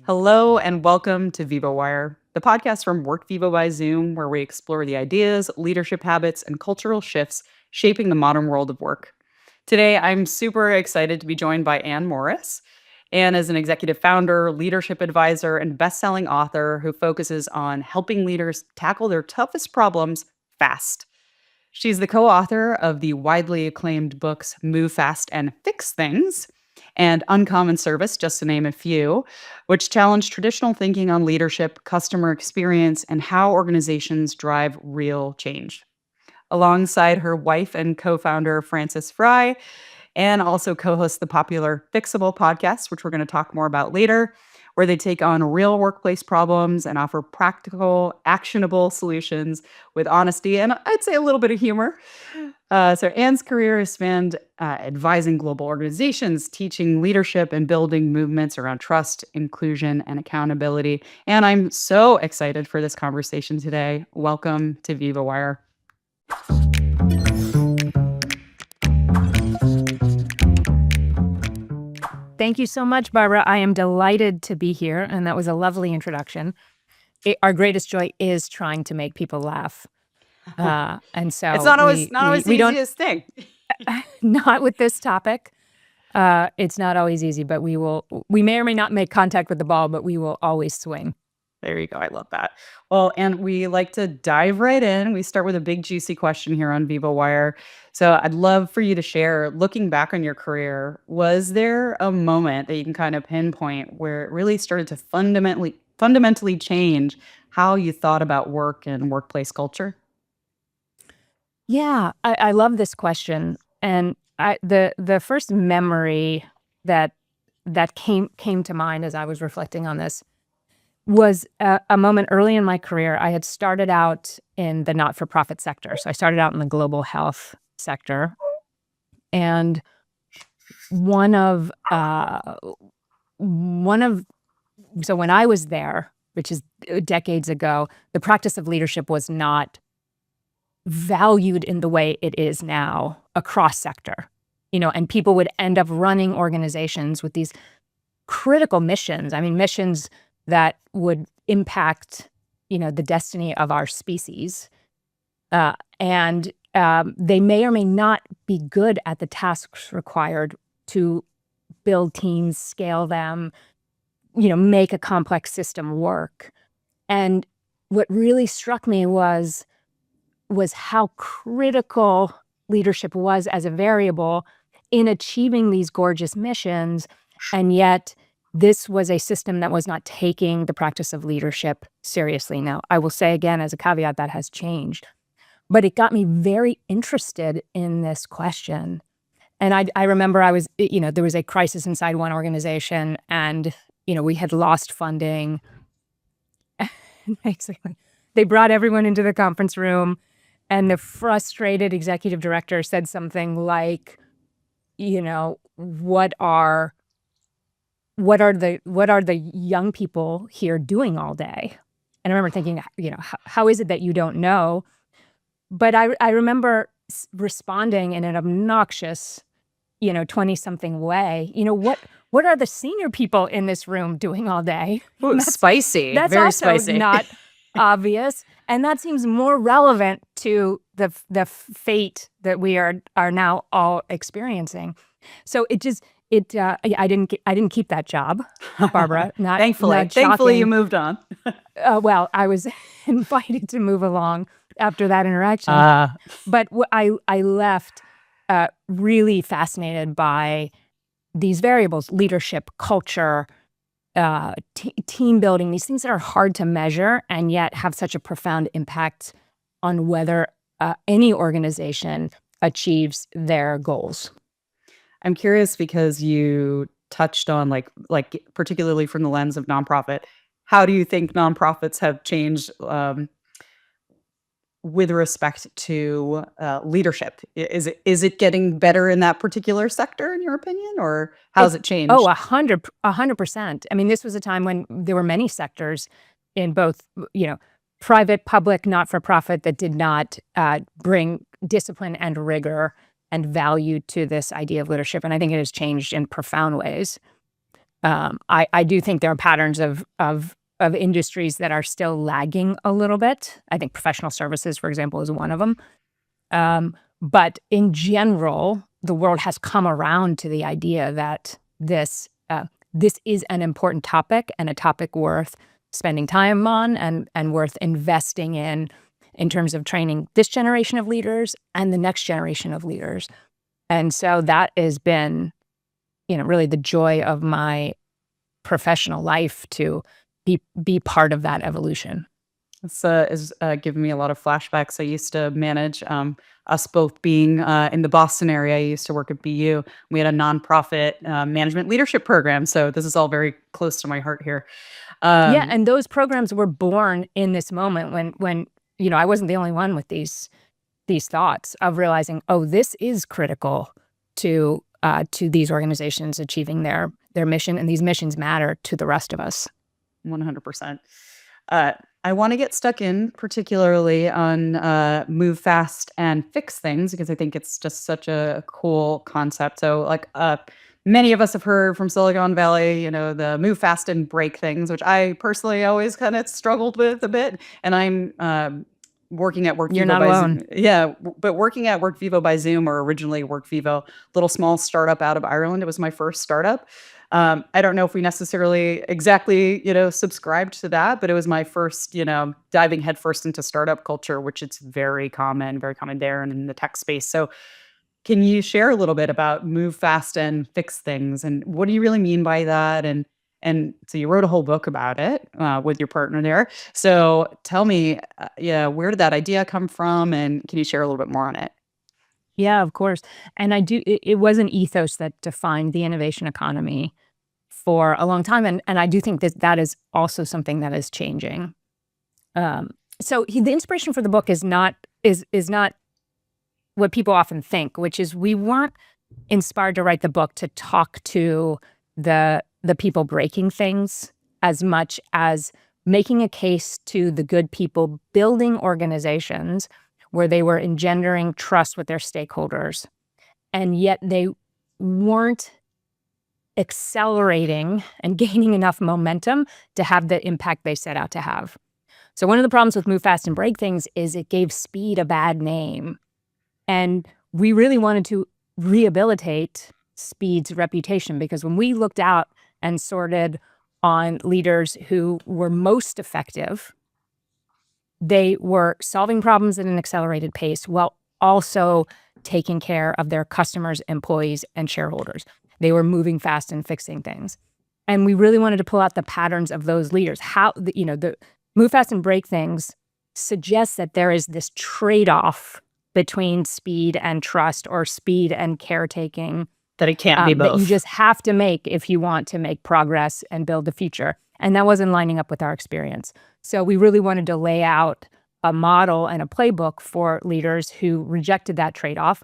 Hello and welcome to Vivowire, the podcast from Workvivo by Zoom, where we explore the ideas, leadership habits, and cultural shifts shaping the modern world of work. Today, I'm super excited to be joined by Anne Morris. Anne is an executive founder, leadership advisor, and best-selling author who focuses on helping leaders tackle their toughest problems fast. She's the co-author of the widely acclaimed books Move Fast and Fix Things and Uncommon Service, just to name a few, which challenge traditional thinking on leadership, customer experience, and how organizations drive real change. Alongside her wife and co-founder Frances Frei, and also co-hosts the popular Fixable podcast, which we're going to talk more about later, where they take on real workplace problems and offer practical, actionable solutions with honesty and I'd say a little bit of humor. So Anne's career has spanned advising global organizations, teaching leadership, and building movements around trust, inclusion, and accountability. And I'm so excited for this conversation today. Welcome to Vivowire. Thank you so much, Barbara. I am delighted to be here, and that was a lovely introduction. Our greatest joy is trying to make people laugh, and so It's not always the easiest thing. Not with this topic. It's not always easy, but we may or may not make contact with the ball, but we will always swing. There you go. I love that. Well, and we like to dive right in. We start with a big juicy question here on Vivowire. So I'd love for you to share, looking back on your career, was there a moment that you can kind of pinpoint where it really started to fundamentally change how you thought about work and workplace culture? Yeah, I love this question, and the first memory that came to mind as I was reflecting on this was a moment early in my career. I had started out in the not-for-profit sector. So I started out in the global health sector. And so when I was there, which is decades ago, the practice of leadership was not valued in the way it is now across sector. And people would end up running organizations with these critical missions. I mean, missions that would impact, the destiny of our species. And they may or may not be good at the tasks required to build teams, scale them, make a complex system work. And what really struck me was how critical leadership was as a variable in achieving these gorgeous missions, and yet this was a system that was not taking the practice of leadership seriously. Now, I will say again, as a caveat, that has changed. But it got me very interested in this question. And I remember there was a crisis inside one organization, and, we had lost funding. Basically, they brought everyone into the conference room, and the frustrated executive director said something like, what are the young people here doing all day? And I remember thinking, how is it that you don't know? But I remember responding in an obnoxious, 20-something way. What are the senior people in this room doing all day? Ooh, spicy. That's very also spicy. Not obvious, and that seems more relevant to the fate that we are now all experiencing. So I didn't keep that job, Barbara. Not Thankfully, you moved on. Well, I was invited to move along after that interaction, but I left really fascinated by these variables: leadership, culture, team building. These things that are hard to measure and yet have such a profound impact on whether any organization achieves their goals. I'm curious because you touched on like particularly from the lens of nonprofit. How do you think nonprofits have changed with respect to leadership? Is it getting better in that particular sector, in your opinion, or how's it changed? Oh, 100%. I mean, this was a time when there were many sectors in both, private, public, not-for-profit that did not bring discipline and rigor and value to this idea of leadership. And I think it has changed in profound ways. I do think there are patterns of industries that are still lagging a little bit. I think professional services, for example, is one of them. But in general, the world has come around to the idea that this is an important topic and a topic worth spending time on and worth investing in terms of training this generation of leaders and the next generation of leaders. And so that has been, really the joy of my professional life to be part of that evolution. This is giving me a lot of flashbacks. I used to manage us both being in the Boston area. I used to work at BU. We had a nonprofit management leadership program. So this is all very close to my heart here. Yeah, Um, and those programs were born in this moment when I wasn't the only one with these thoughts of realizing, oh, this is critical to these organizations achieving their mission, and these missions matter to the rest of us. 100%. Uh, I want to get stuck in particularly on move fast and fix things because I think it's just such a cool concept. So, like, many of us have heard from Silicon Valley, the move fast and break things, which I personally always kind of struggled with a bit. And I'm working at You're Workvivo not by alone. Zoom. Yeah, but working at Workvivo by Zoom, or originally Workvivo, little small startup out of Ireland. It was my first startup. I don't know if we necessarily exactly, subscribed to that, but it was my first, diving headfirst into startup culture, which it's very common there and in the tech space. So can you share a little bit about move fast and fix things, and what do you really mean by that? And so you wrote a whole book about it with your partner there. So tell me, yeah, where did that idea come from, and can you share a little bit more on it? Yeah, of course. And it was an ethos that defined the innovation economy for a long time. And I do think that is also something that is changing. The inspiration for the book is not what people often think, which is we weren't inspired to write the book to talk to the people breaking things as much as making a case to the good people building organizations where they were engendering trust with their stakeholders, and yet they weren't accelerating and gaining enough momentum to have the impact they set out to have. So one of the problems with move fast and break things is it gave speed a bad name. And we really wanted to rehabilitate speed's reputation, because when we looked out and sorted on leaders who were most effective, they were solving problems at an accelerated pace while also taking care of their customers, employees, and shareholders. They were moving fast and fixing things. And we really wanted to pull out the patterns of those leaders. The move fast and break things suggests that there is this trade-off between speed and trust, or speed and caretaking, That it can't be that you both. just have to make if you want to make progress and build the future. And that wasn't lining up with our experience. So we really wanted to lay out a model and a playbook for leaders who rejected that trade-off.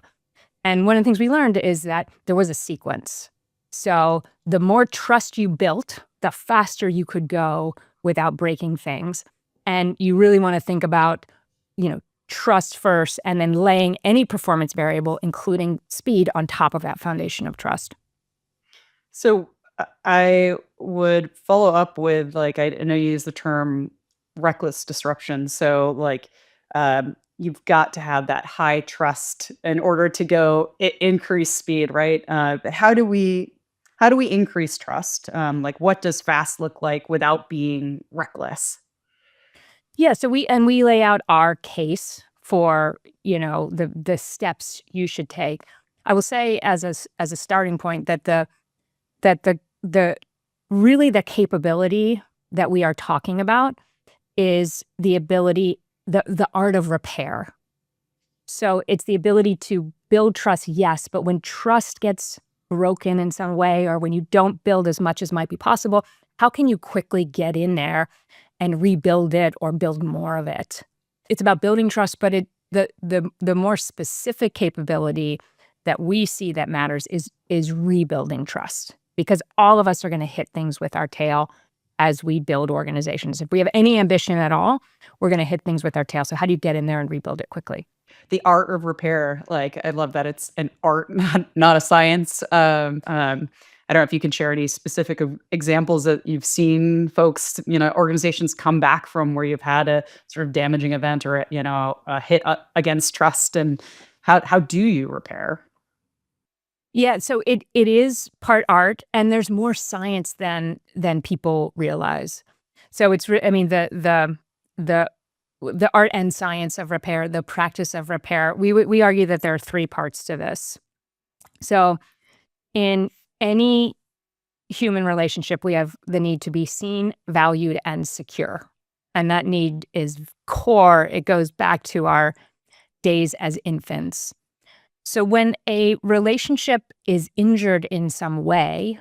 And one of the things we learned is that there was a sequence. So the more trust you built, the faster you could go without breaking things. And you really want to think about, trust first, and then laying any performance variable, including speed, on top of that foundation of trust. So I would follow up with, like, I know you use the term reckless disruption. So like, you've got to have that high trust in order to go increase speed, right? But how do we increase trust? Like, what does fast look like without being reckless? Yeah, so we lay out our case for, the steps you should take. I will say as a starting point that the really the capability that we are talking about is the ability, the art of repair. So it's the ability to build trust, yes, but when trust gets broken in some way, or when you don't build as much as might be possible, how can you quickly get in there and rebuild it or build more of it? It's about building trust, but the more specific capability that we see that matters is rebuilding trust, because all of us are going to hit things with our tail as we build organizations. If we have any ambition at all, we're going to hit things with our tail. So how do you get in there and rebuild it quickly? The art of repair. Like, I love that it's an art, not a science. I don't know if you can share any specific examples that you've seen folks, organizations come back from where you've had a sort of damaging event or, a hit against trust, and how do you repair? Yeah, so it is part art, and there's more science than people realize. So I mean, the art and science of repair, the practice of repair. We argue that there are three parts to this. So in any human relationship, we have the need to be seen, valued, and secure, and that need is core. It goes back to our days as infants. So when a relationship is injured in some way,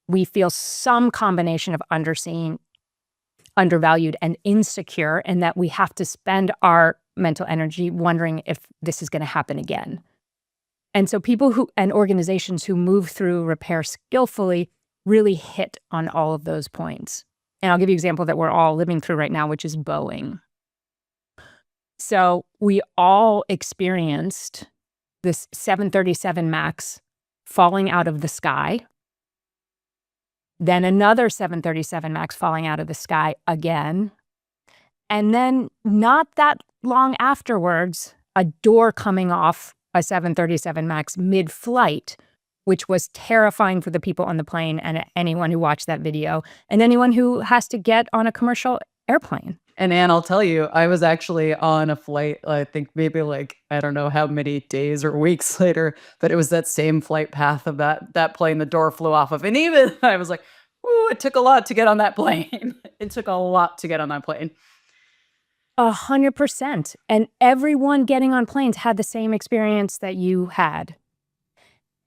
we feel some combination of underseen, undervalued, and insecure, and that we have to spend our mental energy wondering if this is going to happen again. And so people and organizations who move through repair skillfully really hit on all of those points. And I'll give you an example that we're all living through right now, which is Boeing. So we all experienced this 737 MAX falling out of the sky, then another 737 MAX falling out of the sky again, and then not that long afterwards, a door coming off a 737 MAX mid-flight, which was terrifying for the people on the plane and anyone who watched that video and anyone who has to get on a commercial airplane. And Anne, I'll tell you, I was actually on a flight, I think maybe like, I don't know how many days or weeks later, but it was that same flight path of that plane the door flew off of. And even I was like, ooh, it took a lot to get on that plane. It took a lot to get on that plane. 100%. And everyone getting on planes had the same experience that you had.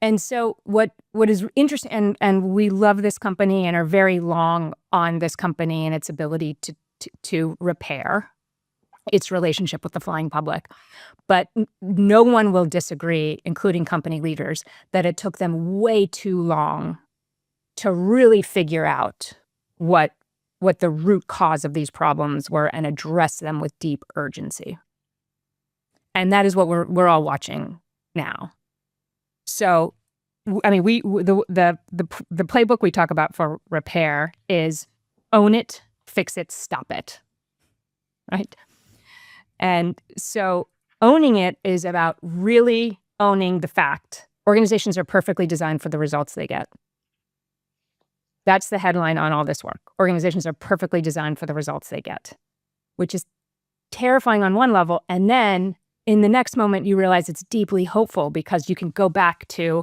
And so what is interesting, and we love this company and are very long on this company and its ability to repair its relationship with the flying public. But no one will disagree, including company leaders, that it took them way too long to really figure out what the root cause of these problems were and address them with deep urgency. And that is what we're all watching now. So, I mean, the playbook we talk about for repair is own it, fix it, stop it, right? And so owning it is about really owning the fact organizations are perfectly designed for the results they get. That's the headline on all this work. Organizations are perfectly designed for the results they get, which is terrifying on one level. And then in the next moment, you realize it's deeply hopeful because you can go back to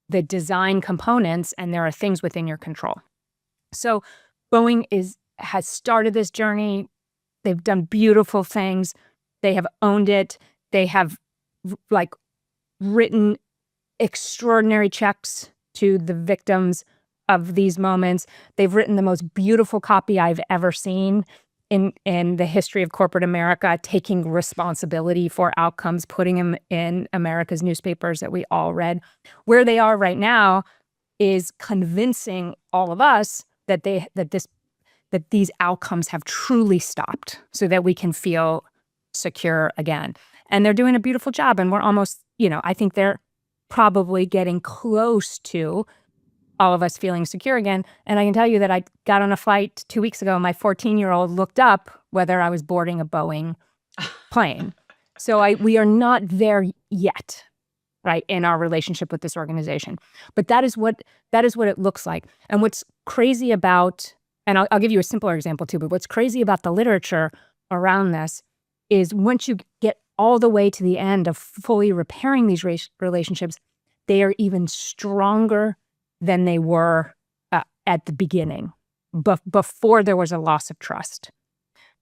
the design components and there are things within your control. So Boeing has started this journey. They've done beautiful things. They have owned it. They have written extraordinary checks to the victims of these moments. They've written the most beautiful copy I've ever seen in the history of corporate America, taking responsibility for outcomes, putting them in America's newspapers that we all read. Where they are right now is convincing all of us that these outcomes have truly stopped so that we can feel secure again. And they're doing a beautiful job. And we're almost, I think they're probably getting close to all of us feeling secure again. And I can tell you that I got on a flight 2 weeks ago. My 14-year-old looked up whether I was boarding a Boeing plane. So we are not there yet, right, in our relationship with this organization. But that is what it looks like. And what's crazy about, and I'll give you a simpler example too, but what's crazy about the literature around this is once you get all the way to the end of fully repairing these relationships, they are even stronger than they were at the beginning, before there was a loss of trust,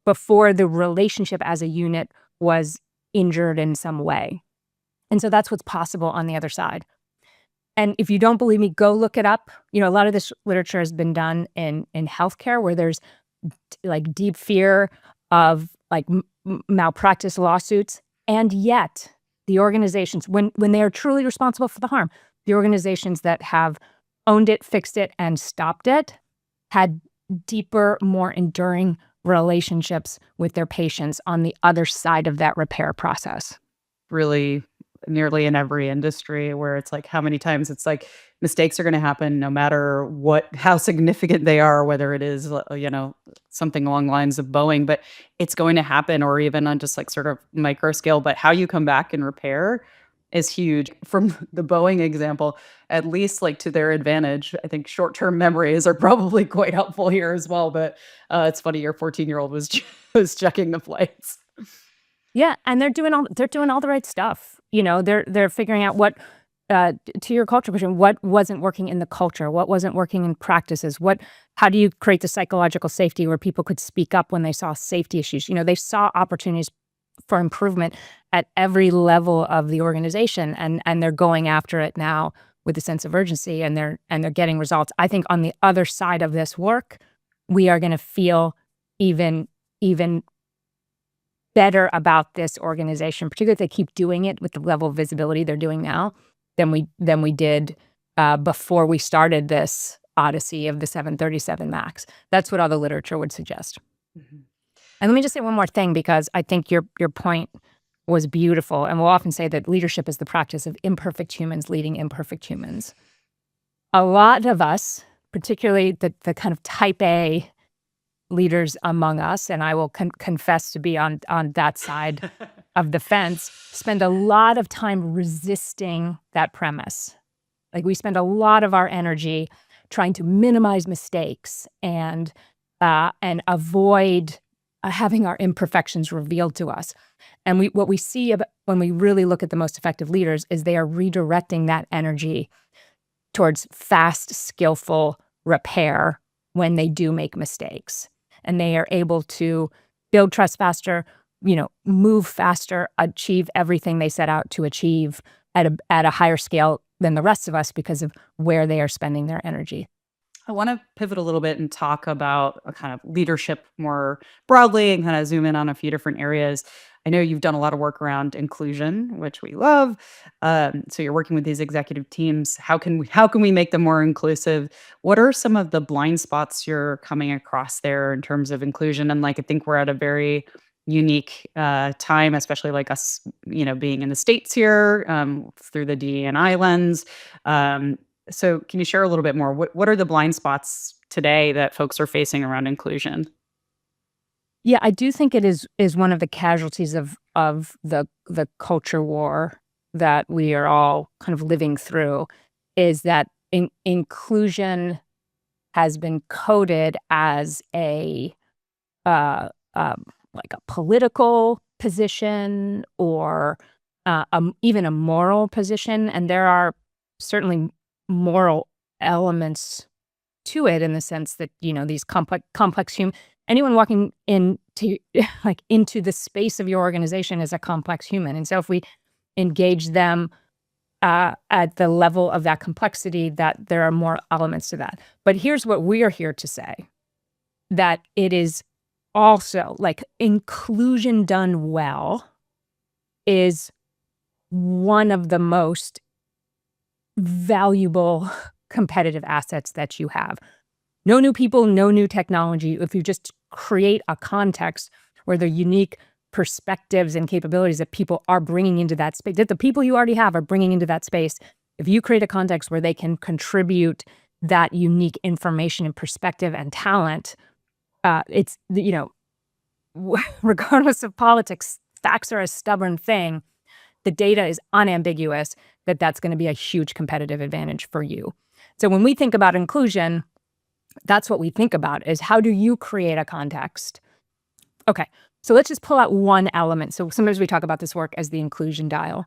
before the relationship as a unit was injured in some way. And so that's what's possible on the other side. And if you don't believe me, go look it up. A lot of this literature has been done in healthcare where there's deep fear of malpractice lawsuits. And yet the organizations, when they are truly responsible for the harm, the organizations that have owned it, fixed it, and stopped it had deeper, more enduring relationships with their patients on the other side of that repair process. Really nearly in every industry where it's like how many times it's like mistakes are going to happen no matter how significant they are, whether it is, something along the lines of Boeing, but it's going to happen, or even on just like sort of micro scale. But how you come back and repair is huge. From the Boeing example, at least like to their advantage, I think short-term memories are probably quite helpful here as well. But it's funny, your 14-year-old was was checking the flights. Yeah, and they're doing all the right stuff. They're figuring out what to your culture question, what wasn't working in the culture, what wasn't working in practices, how do you create the psychological safety where people could speak up when they saw safety issues? They saw opportunities for improvement at every level of the organization, and they're going after it now with a sense of urgency, and they're getting results. I think on the other side of this work, we are going to feel even better about this organization, particularly if they keep doing it with the level of visibility they're doing now, than we did before we started this odyssey of the 737 MAX. That's what all the literature would suggest. Mm-hmm. And let me just say one more thing, because I think your point was beautiful. And we'll often say that leadership is the practice of imperfect humans leading imperfect humans. A lot of us, particularly the kind of type A leaders among us, and I will confess to be on that side of the fence, spend a lot of time resisting that premise. Like, we spend a lot of our energy trying to minimize mistakes and avoid having our imperfections revealed to us. And what we see when we really look at the most effective leaders is they are redirecting that energy towards fast, skillful repair when they do make mistakes. And they are able to build trust faster, move faster, achieve everything they set out to achieve at a higher scale than the rest of us because of where they are spending their energy. I want to pivot a little bit and talk about a kind of leadership more broadly and kind of zoom in on a few different areas. I know you've done a lot of work around inclusion, which we love. So you're working with these executive teams. How can we make them more inclusive? What are some of the blind spots you're coming across there in terms of inclusion? And like, I think we're at a very unique time, especially like us, being in the States here, through the DE&I lens. So can you share a little bit more? What are the blind spots today that folks are facing around inclusion? Yeah, I do think it is one of the casualties of the culture war that we are all kind of living through, is that inclusion has been coded as like a political position, or even a moral position, and there are certainly moral elements to it, in the sense that these complex human, anyone walking into into the space of your organization is a complex human. And so if we engage them at the level of that complexity, that there are more elements to that. But here's what we are here to say, that it is also, like, inclusion done well is one of the most valuable competitive assets that you have. No new people, no new technology. If you just create a context where the unique perspectives and capabilities that people are bringing into that space, that the people you already have are bringing into that space, if you create a context where they can contribute that unique information and perspective and talent, it's, regardless of politics, facts are a stubborn thing. The data is unambiguous that that's going to be a huge competitive advantage for you. So when we think about inclusion, that's what we think about, is how do you create a context? Okay, so let's just pull out one element. So sometimes we talk about this work as the inclusion dial.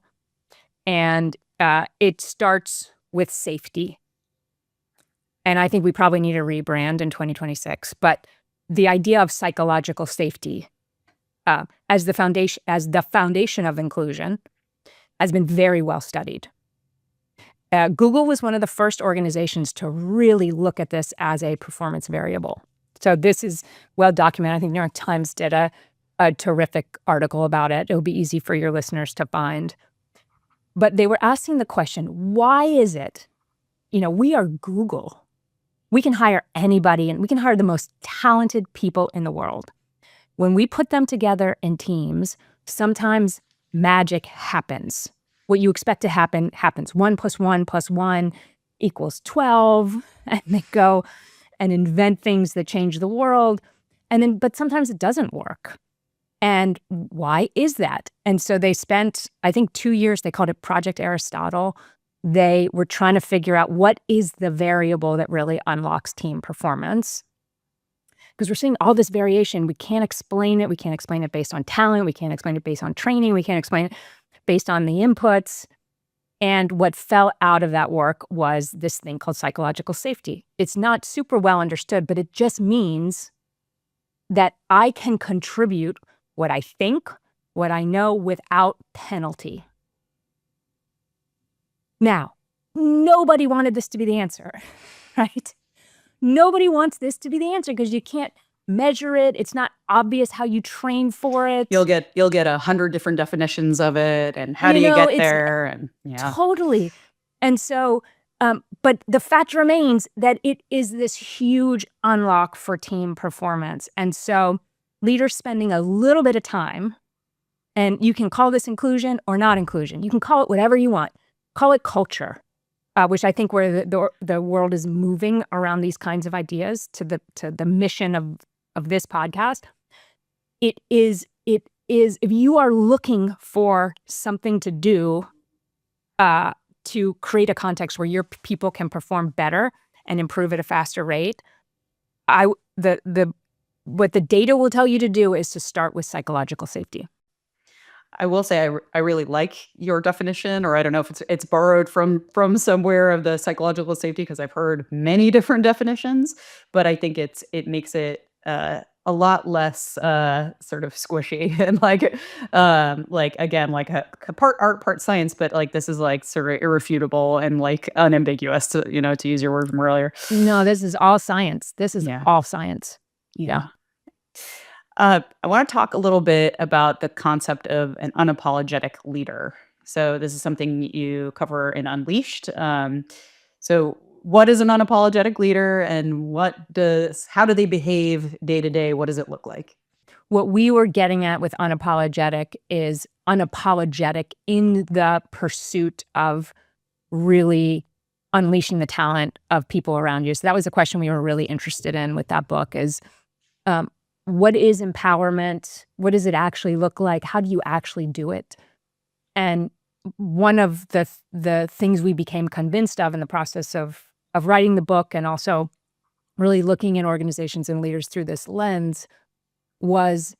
And it starts with safety. And I think we probably need a rebrand in 2026. But the idea of psychological safety as the foundation of inclusion has been very well studied. Google was one of the first organizations to really look at this as a performance variable. So this is well documented. I think New York Times did a terrific article about it. It'll be easy for your listeners to find. But they were asking the question, why is it, we are Google. We can hire anybody, and we can hire the most talented people in the world. When we put them together in teams, sometimes magic happens. what you expect to happen happens. 1 + 1 + 1 = 12. And they go and invent things that change the world. But sometimes it doesn't work. And why is that? And so they spent, I think, 2 years, they called it Project Aristotle. They were trying to figure out what is the variable that really unlocks team performance. Because we're seeing all this variation. We can't explain it. We can't explain it based on talent. We can't explain it based on training. We can't explain it based on the inputs. And what fell out of that work was this thing called psychological safety. It's not super well understood, but it just means that I can contribute what I think, what I know without penalty. Now, nobody wanted this to be the answer, right? Nobody wants this to be the answer because you can't measure it. It's not obvious how you train for it. You'll get 100 different definitions of it, and how do you get there? And totally. And so, but the fact remains that it is this huge unlock for team performance. And so leaders spending a little bit of time, and you can call this inclusion or not inclusion. You can call it whatever you want. Call it culture, which I think where the world is moving around these kinds of ideas to the mission of this podcast. It is if you are looking for something to do to create a context where your people can perform better and improve at a faster rate, what the data will tell you to do is to start with psychological safety. I will say I really like your definition, or I don't know if it's borrowed from somewhere, of the psychological safety, because I've heard many different definitions, but I think it makes it a lot less sort of squishy and like again, like a part art, part science, but like this is like sort of irrefutable and like unambiguous, to use your word from earlier. No, this is all science. This is all science. Yeah. I want to talk a little bit about the concept of an unapologetic leader. So this is something you cover in Unleashed. So what is an unapologetic leader, and how do they behave day to day? What does it look like? What we were getting at with unapologetic is unapologetic in the pursuit of really unleashing the talent of people around you. So that was a question we were really interested in with that book is, what is empowerment? What does it actually look like? How do you actually do it? And one of the things we became convinced of in the process of writing the book, and also really looking at organizations and leaders through this lens, was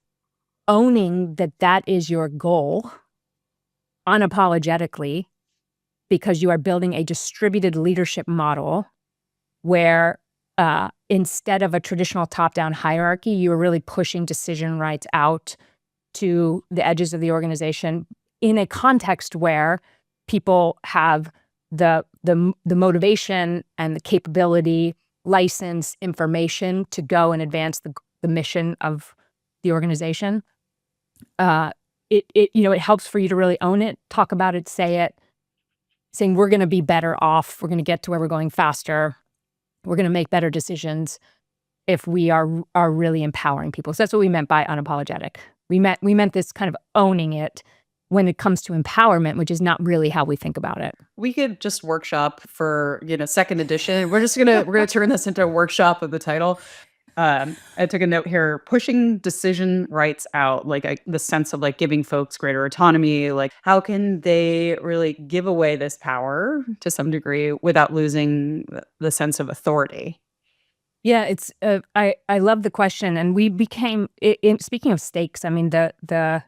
owning that is your goal unapologetically, because you are building a distributed leadership model where instead of a traditional top-down hierarchy, you are really pushing decision rights out to the edges of the organization in a context where people have the motivation and the capability, license, information to go and advance the mission of the organization. It helps for you to really own it, talk about it, say it, saying we're going to be better off, we're going to get to where we're going faster, we're going to make better decisions if we are really empowering people. So that's what we meant by unapologetic. We meant this kind of owning it when it comes to empowerment, which is not really how we think about it. We could just workshop for, second edition. We're gonna turn this into a workshop of the title. I took a note here: pushing decision rights out, like the sense of like giving folks greater autonomy. Like, how can they really give away this power to some degree without losing the sense of authority? Yeah, it's I love the question, and we became speaking of stakes. I mean, the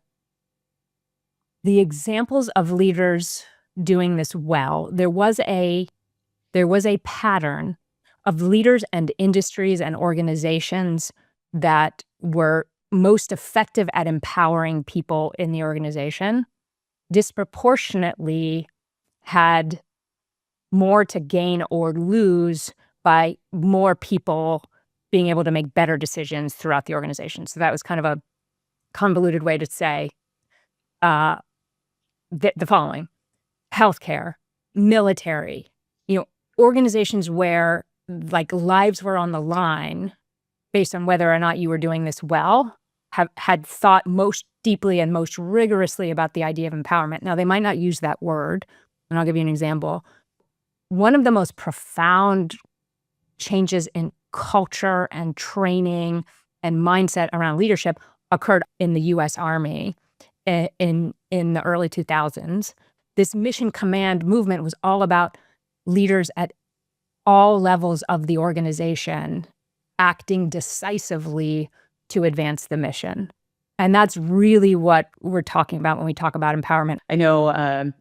examples of leaders doing this well. There was a pattern of leaders and industries and organizations that were most effective at empowering people in the organization disproportionately had more to gain or lose by more people being able to make better decisions throughout the organization. So that was kind of a convoluted way to say the following: healthcare, military, organizations where like lives were on the line based on whether or not you were doing this well, had thought most deeply and most rigorously about the idea of empowerment. Now, they might not use that word, and I'll give you an example. One of the most profound changes in culture and training and mindset around leadership occurred in the U.S. Army in the early 2000s. This mission command movement was all about leaders at all levels of the organization acting decisively to advance the mission. And that's really what we're talking about when we talk about empowerment. I know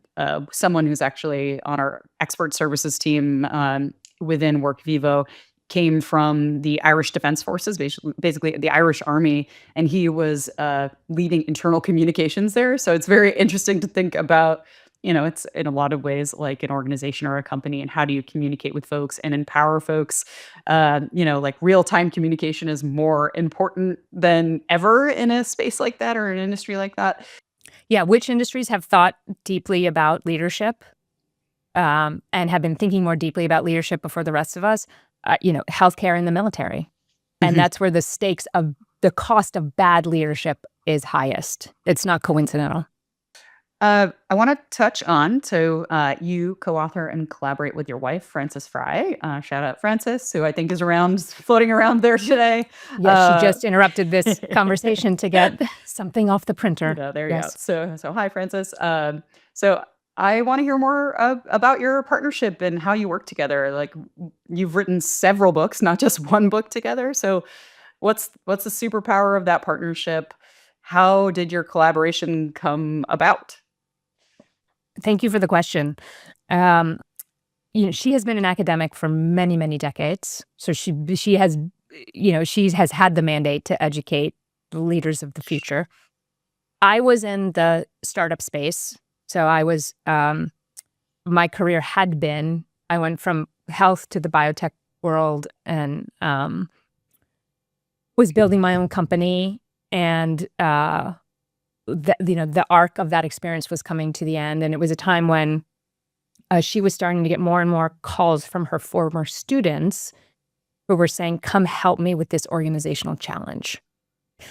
someone who's actually on our expert services team within Workvivo came from the Irish Defence Forces, basically the Irish Army, and he was leading internal communications there. So it's very interesting to think about, it's in a lot of ways like an organization or a company, and how do you communicate with folks and empower folks? Like real-time communication is more important than ever in a space like that or an industry like that. Yeah, which industries have thought deeply about leadership and have been thinking more deeply about leadership before the rest of us? Healthcare and the military. And that's where the stakes of the cost of bad leadership is highest. It's not coincidental. I want to touch on, you co-author and collaborate with your wife, Frances Frei. Shout out Frances, who I think is floating around there today. Yes, she just interrupted this conversation to get something off the printer. There you go. So hi, Frances. So I want to hear more about your partnership and how you work together. Like, you've written several books, not just one book together. So what's the superpower of that partnership? How did your collaboration come about? Thank you for the question. She has been an academic for many, many decades. So she has had the mandate to educate the leaders of the future. I was in the startup space. So I was, my career had been, I went from health to the biotech world and was building my own company. And the arc of that experience was coming to the end. And it was a time when she was starting to get more and more calls from her former students who were saying, come help me with this organizational challenge.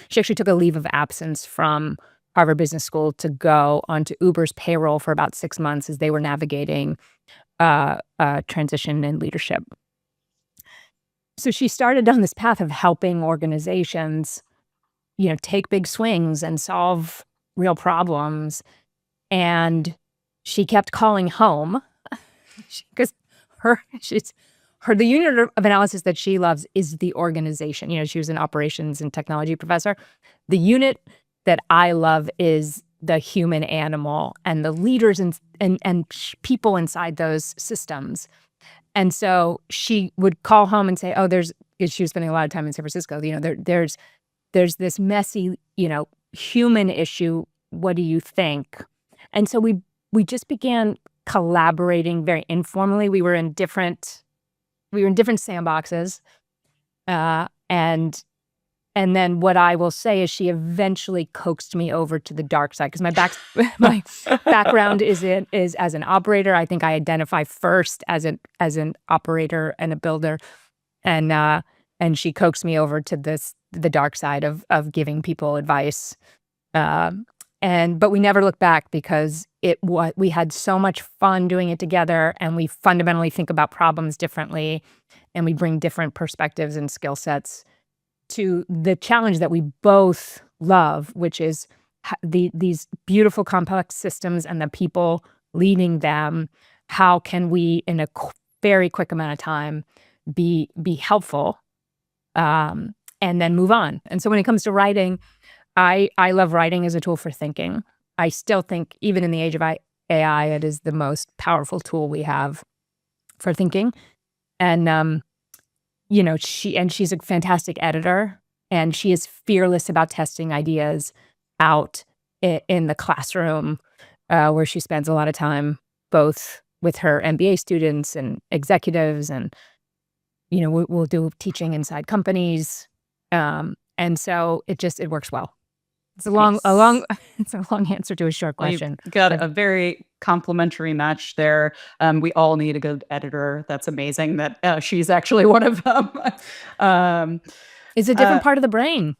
She actually took a leave of absence from Harvard Business School to go onto Uber's payroll for about 6 months as they were navigating transition in leadership. So she started down this path of helping organizations, take big swings and solve real problems. And she kept calling home because the unit of analysis that she loves is the organization. She was an operations and technology professor. The unit that I love is the human animal and the leaders and people inside those systems. And so she would call home and say, she was spending a lot of time in San Francisco. There's this messy, human issue. What do you think? And so we just began collaborating very informally. We were in different sandboxes. And then what I will say is she eventually coaxed me over to the dark side, because my background is as an operator. I think I identify first as an operator and a builder, and she coaxed me over to the dark side of giving people advice. But we never looked back, because we had so much fun doing it together, and we fundamentally think about problems differently, and we bring different perspectives and skill sets to the challenge that we both love, which is these beautiful complex systems and the people leading them. How can we, in a very quick amount of time, be helpful, and then move on? And so when it comes to writing, I love writing as a tool for thinking. I still think, even in the age of AI, it is the most powerful tool we have for thinking. And she's a fantastic editor, and she is fearless about testing ideas out in the classroom, where she spends a lot of time both with her MBA students and executives, and we'll do teaching inside companies, and so it works well. It's a long answer to a short question. You've got a very complimentary match there. We all need a good editor. That's amazing that she's actually one of them. It's a different part of the brain.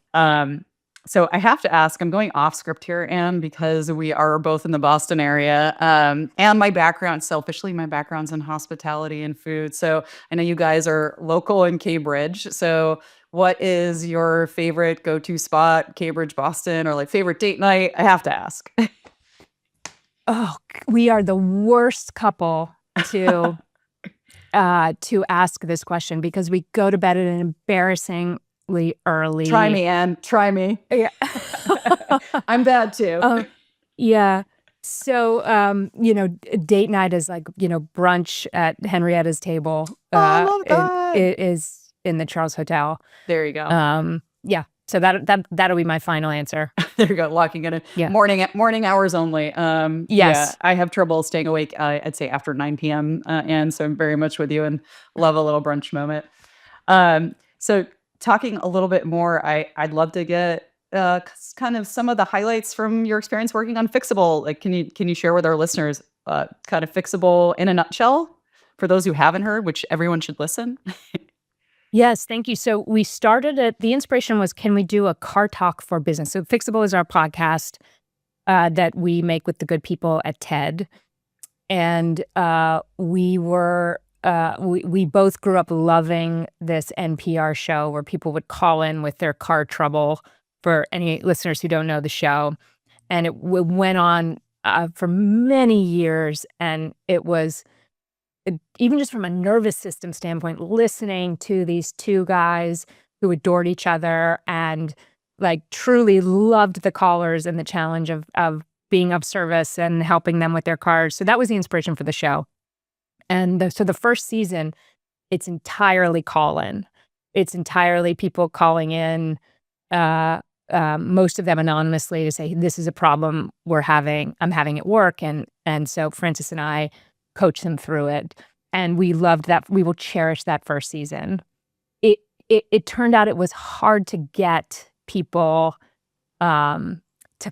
So I have to ask, I'm going off script here, Anne, because we are both in the Boston area. And my background, selfishly, my background's in hospitality and food. So I know you guys are local in Cambridge. So what is your favorite go-to spot, Cambridge, Boston, or like favorite date night? I have to ask. Oh, we are the worst couple to ask this question because we go to bed at an embarrassingly early. Try me, Anne. Try me. Yeah. I'm bad too. Yeah. So, date night is like, brunch at Henrietta's table. I love that. It is in the Charles Hotel. There you go. Yeah. So that'll be my final answer. There you go. Locking it in. Yeah. Morning hours only. Yes. Yeah, I have trouble staying awake. I'd say after 9 p.m. And so I'm very much with you and love a little brunch moment. So talking a little bit more, I'd love to get kind of some of the highlights from your experience working on Fixable. Like, can you share with our listeners kind of Fixable in a nutshell for those who haven't heard, which everyone should listen? Yes, thank you. So we started it. The inspiration was, can we do a car talk for business? So Fixable is our podcast that we make with the good people at TED, and we both grew up loving this NPR show where people would call in with their car trouble. For any listeners who don't know the show, and it went on for many years, and it was. Even just from a nervous system standpoint, listening to these two guys who adored each other and like truly loved the callers and the challenge of being of service and helping them with their cars. So that was the inspiration for the show. And so the first season, it's entirely call-in. It's entirely people calling in, most of them anonymously, to say, this is a problem I'm having at work. And so Frances and I coach them through it. And we loved that. We will cherish that first season. It turned out it was hard to get people to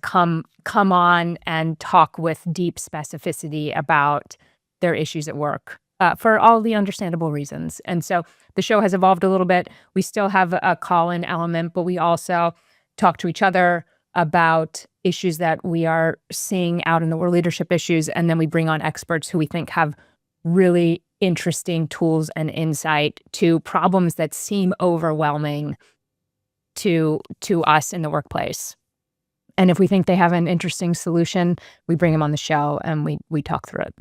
come on and talk with deep specificity about their issues at work for all the understandable reasons. And so the show has evolved a little bit. We still have a call-in element, but we also talk to each other about issues that we are seeing out in the world, leadership issues, and then we bring on experts who we think have really interesting tools and insight to problems that seem overwhelming to us in the workplace. And if we think they have an interesting solution, we bring them on the show and we talk through it.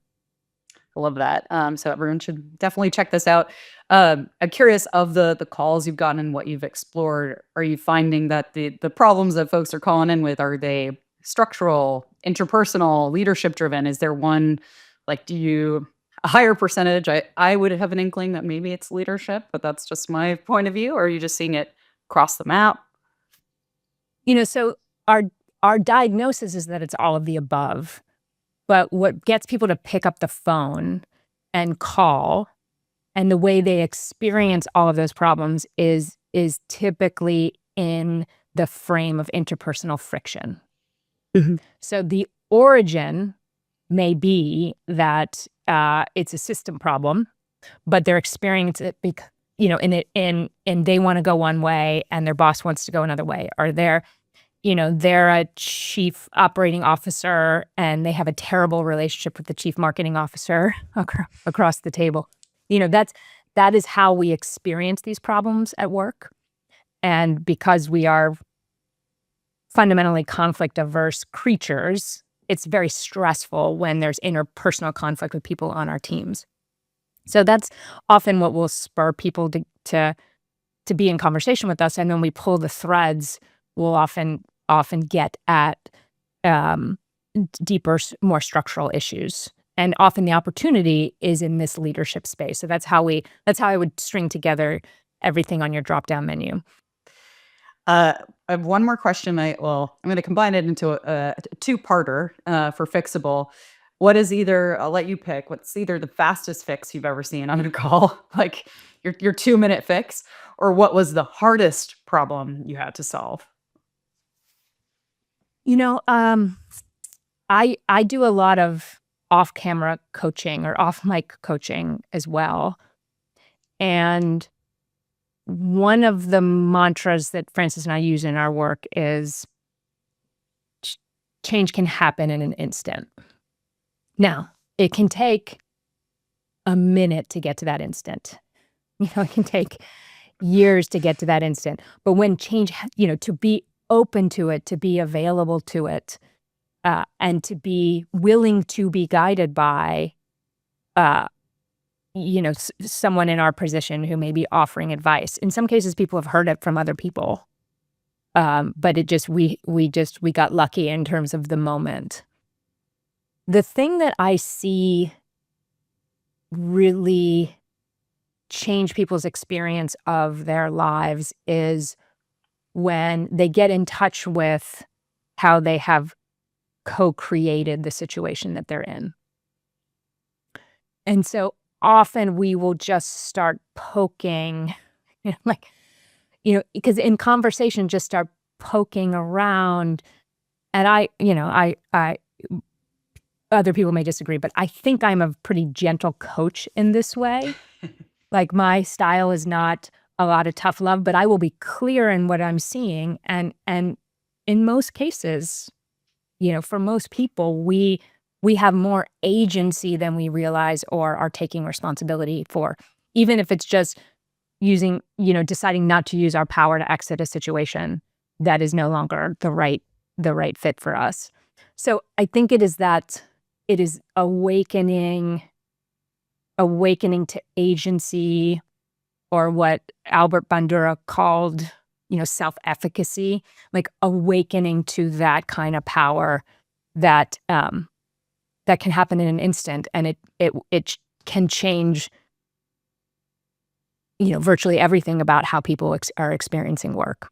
I love that. So everyone should definitely check this out. I'm curious, of the calls you've gotten and what you've explored, are you finding that the problems that folks are calling in with, are they structural, interpersonal, leadership driven? Is there one, like, a higher percentage? I would have an inkling that maybe it's leadership, but that's just my point of view. Or are you just seeing it across the map? So our diagnosis is that it's all of the above. But what gets people to pick up the phone and call, and the way they experience all of those problems is typically in the frame of interpersonal friction. Mm-hmm. So the origin may be that it's a system problem, but they're experiencing it and they want to go one way and their boss wants to go another way, or they're a chief operating officer and they have a terrible relationship with the chief marketing officer across the table. That is how we experience these problems at work. And because we are fundamentally conflict-averse creatures, it's very stressful when there's interpersonal conflict with people on our teams. So that's often what will spur people to be in conversation with us. And then we pull the threads, we'll often get at deeper, more structural issues. And often the opportunity is in this leadership space. So that's how I would string together everything on your drop-down menu. I have one more question. I'm going to combine it into a two-parter for Fixable. What is I'll let you pick, what's either the fastest fix you've ever seen on a call, like your 2-minute fix, or what was the hardest problem you had to solve? I do a lot of off-camera coaching or off-mic coaching as well. And one of the mantras that Frances and I use in our work is change can happen in an instant. Now, it can take a minute to get to that instant. It can take years to get to that instant. But when change, to be open to it, to be available to it, and to be willing to be guided by, someone in our position who may be offering advice. In some cases, people have heard it from other people, but we got lucky in terms of the moment. The thing that I see really change people's experience of their lives is when they get in touch with how they have co-created the situation that they're in. And so often we will just start poking, because in conversation, just start poking around. And I other people may disagree, but I think I'm a pretty gentle coach in this way. Like, my style is not a lot of tough love, but I will be clear in what I'm seeing. And in most cases, for most people, we have more agency than we realize or are taking responsibility for, even if it's just deciding not to use our power to exit a situation that is no longer the right fit for us. So I think it is awakening to agency, or what Albert Bandura called, self-efficacy, like awakening to that kind of power that can happen in an instant, and it can change, virtually everything about how people are experiencing work.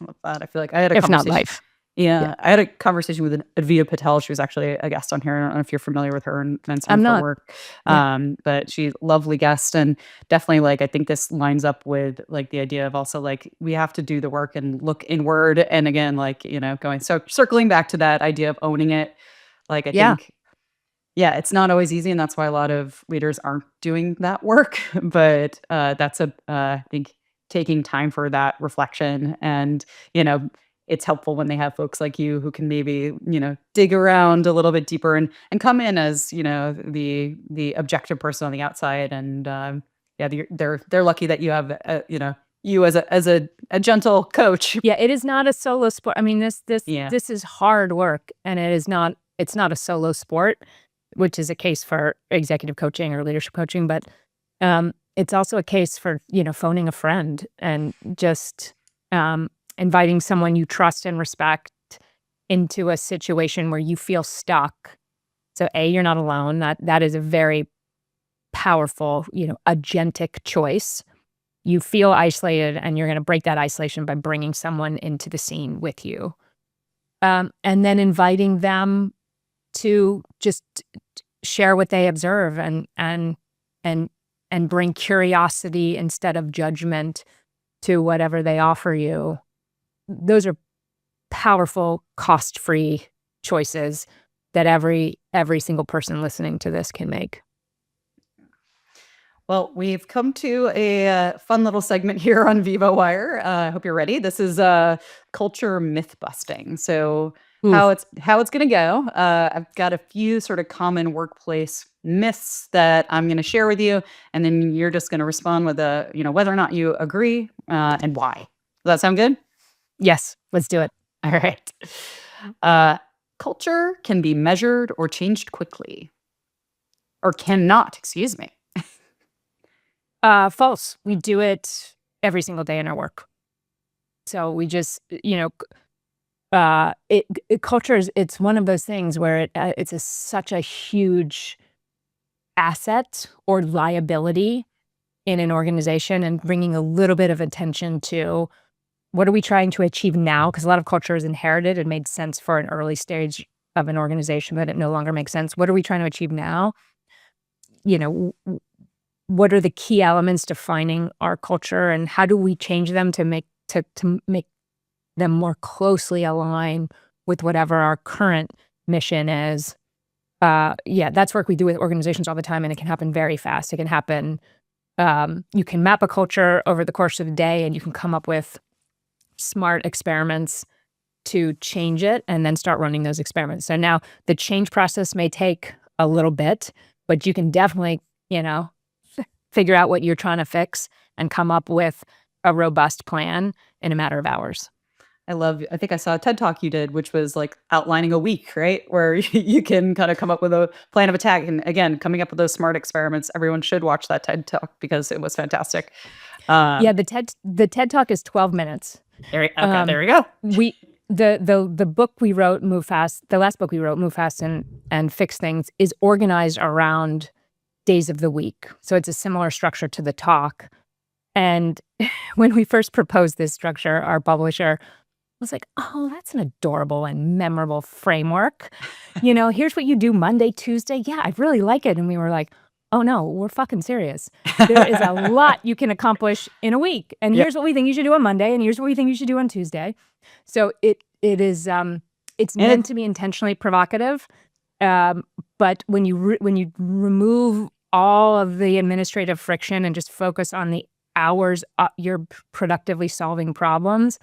I love that. I feel like I had a If not conversation. life. Yeah, I had a conversation with Advita Patel. She was actually a guest on here. I don't know if you're familiar with her and I'm for not. work. Yeah. But she's a lovely guest, and definitely, like, I think this lines up with, like, the idea of also, like, we have to do the work and look inward. And again, like, circling back to that idea of owning it. Like, I Yeah. think, yeah, it's not always easy, and that's why a lot of leaders aren't doing that work. But that's I think, taking time for that reflection. And it's helpful when they have folks like you who can maybe dig around a little bit deeper and come in as the objective person on the outside. And yeah, they're lucky that you have you as a gentle coach. Yeah, it is not a solo sport. I mean, this Yeah. is hard work, and it's not a solo sport, which is a case for executive coaching or leadership coaching, but it's also a case for, phoning a friend and just inviting someone you trust and respect into a situation where you feel stuck. So you're not alone. That is a very powerful, agentic choice. You feel isolated, and you're going to break that isolation by bringing someone into the scene with you. And then inviting them to just share what they observe, and bring curiosity instead of judgment to whatever they offer you. Those are powerful, cost-free choices that every single person listening to this can make. Well, we've come to a fun little segment here on Vivowire. I hope you're ready. This is culture myth busting. So how it's going to go. I've got a few sort of common workplace myths that I'm going to share with you, and then you're just going to respond with whether or not you agree and why. Does that sound good? Yes, let's do it. All right. Culture can be measured or changed quickly, or cannot. Excuse me. False. We do it every single day in our work. So we just, culture it's one of those things where it's such a huge asset or liability in an organization, and bringing a little bit of attention to what are we trying to achieve now? Because a lot of culture is inherited and made sense for an early stage of an organization, but it no longer makes sense. What are we trying to achieve now? What are the key elements defining our culture, and how do we change them to make them more closely align with whatever our current mission is? That's work we do with organizations all the time, and it can happen very fast. It can happen You can map a culture over the course of the day, and you can come up with smart experiments to change it and then start running those experiments. So now the change process may take a little bit, but you can definitely, figure out what you're trying to fix and come up with a robust plan in a matter of hours. I think I saw a TED Talk you did, which was like outlining a week, right? Where you can kind of come up with a plan of attack. And again, coming up with those smart experiments. Everyone should watch that TED Talk because it was fantastic. Yeah, the TED Talk is 12 minutes. There we go. The book we wrote, Move Fast, the last book we wrote, Move Fast and Fix Things, is organized around days of the week. So it's a similar structure to the talk. And when we first proposed this structure, our publisher was like, oh, that's an adorable and memorable framework. Here's what you do Monday, Tuesday. Yeah, I really like it. And we were like, oh no, we're fucking serious. There is a lot you can accomplish in a week. And here's what we think you should do on Monday. And here's what we think you should do on Tuesday. So it's meant to be intentionally provocative. But when you remove all of the administrative friction and just focus on the hours you're productively solving problems,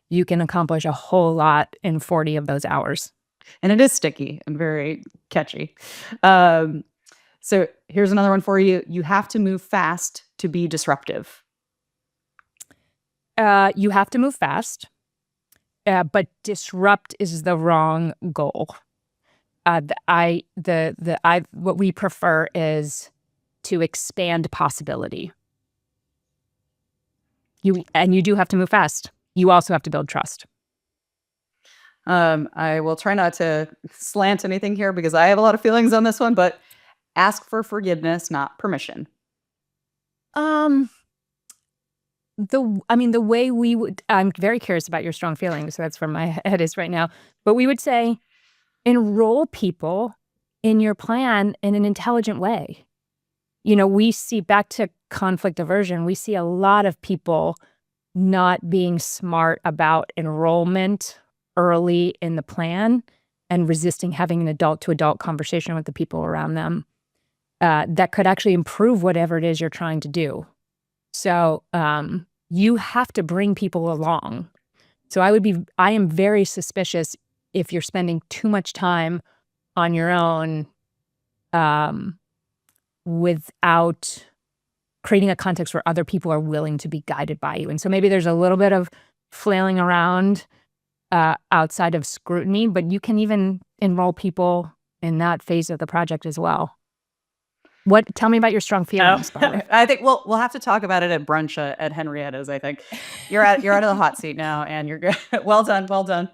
you can accomplish a whole lot in 40 of those hours. And it is sticky and very catchy. So here's another one for you. You have to move fast to be disruptive. You have to move fast, but disrupt is the wrong goal. What we prefer is to expand possibility. You do have to move fast. You also have to build trust. I will try not to slant anything here because I have a lot of feelings on this one, but ask for forgiveness, not permission. The way we would, I'm very curious about your strong feelings, so that's where my head is right now. But we would say, enroll people in your plan in an intelligent way. We see, back to conflict aversion, we see a lot of people not being smart about enrollment early in the plan and resisting having an adult-to-adult conversation with the people around them that could actually improve whatever it is you're trying to do. So you have to bring people along. So I am very suspicious if you're spending too much time on your own without creating a context where other people are willing to be guided by you. And so maybe there's a little bit of flailing around outside of scrutiny, but you can even enroll people in that phase of the project as well. Tell me about your strong feelings. I think we'll have to talk about it at brunch at Henrietta's. I think you're out of the hot seat now, and you're good. Well done. I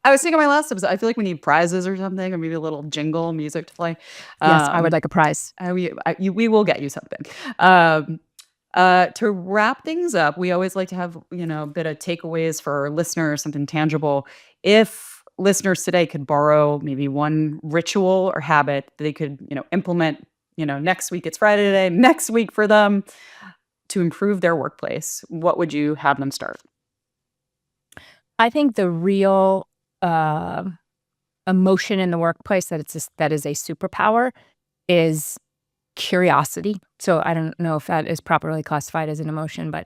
was saying on my last episode, I feel like we need prizes or something, or maybe a little jingle music to play. Yes, I would like a prize. We will get you something. To wrap things up, we always like to have a bit of takeaways for our listeners, something tangible. If listeners today could borrow maybe one ritual or habit they could implement. Next week, it's Friday today, next week for them to improve their workplace, what would you have them start? I think the real emotion in the workplace that is a superpower is curiosity. So I don't know if that is properly classified as an emotion, but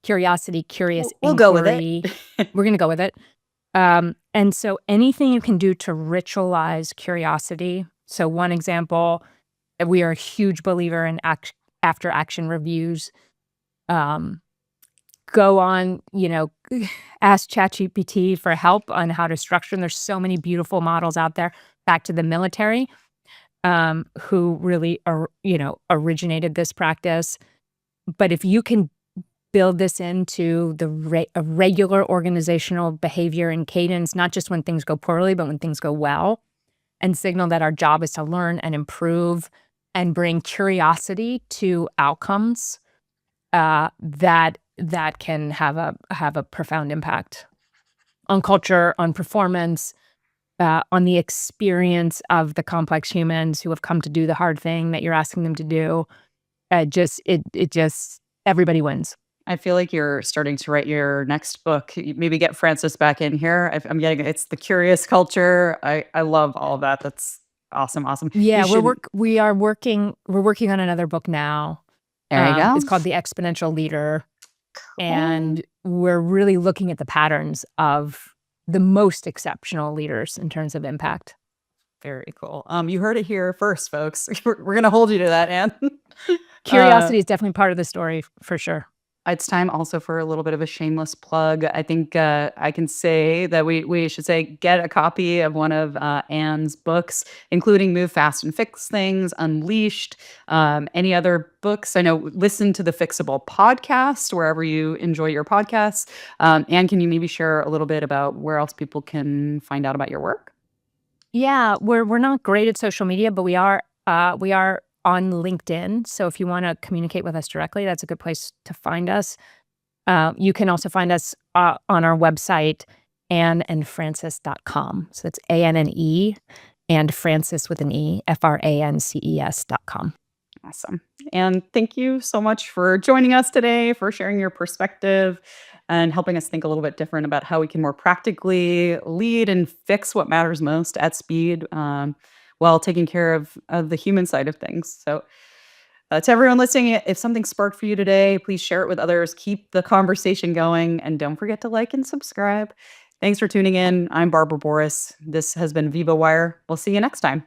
curiosity, curious we'll inquiry. Go with it. We're going to go with it. And so anything you can do to ritualize curiosity. So one example, we are a huge believer in after action reviews. Go on, ask ChatGPT for help on how to structure. And there's so many beautiful models out there. Back to the military, who really originated this practice. But if you can build this into a regular organizational behavior and cadence, not just when things go poorly, but when things go well, and signal that our job is to learn and improve and bring curiosity to outcomes, that can have a profound impact on culture, on performance, on the experience of the complex humans who have come to do the hard thing that you're asking them to do. Everybody wins. I feel like you're starting to write your next book. Maybe get Frances back in here. I'm getting it's the curious culture. I love all of that. That's awesome. Yeah, we're working on another book now. There you go. It's called The Exponential Leader. Cool. And we're really looking at the patterns of the most exceptional leaders in terms of impact. Very cool. You heard it here first, folks. We're going to hold you to that, Anne. Curiosity is definitely part of the story for sure. It's time also for a little bit of a shameless plug. I think I can say that we should say get a copy of one of Anne's books, including Move Fast and Fix Things, Unleashed, any other books. I know listen to the Fixable podcast wherever you enjoy your podcasts. Anne, can you maybe share a little bit about where else people can find out about your work? Yeah, we're not great at social media, but we are on LinkedIn. So if you want to communicate with us directly, that's a good place to find us. You can also find us on our website, anneandfrances.com. So it's ANNE and Frances with an E, FRANCES.com. Awesome. And thank you so much for joining us today, for sharing your perspective and helping us think a little bit different about how we can more practically lead and fix what matters most at speed, while taking care of the human side of things. So, to everyone listening, if something sparked for you today, please share it with others. Keep the conversation going and don't forget to like and subscribe. Thanks for tuning in. I'm Barbara Booras. This has been Vivowire. We'll see you next time.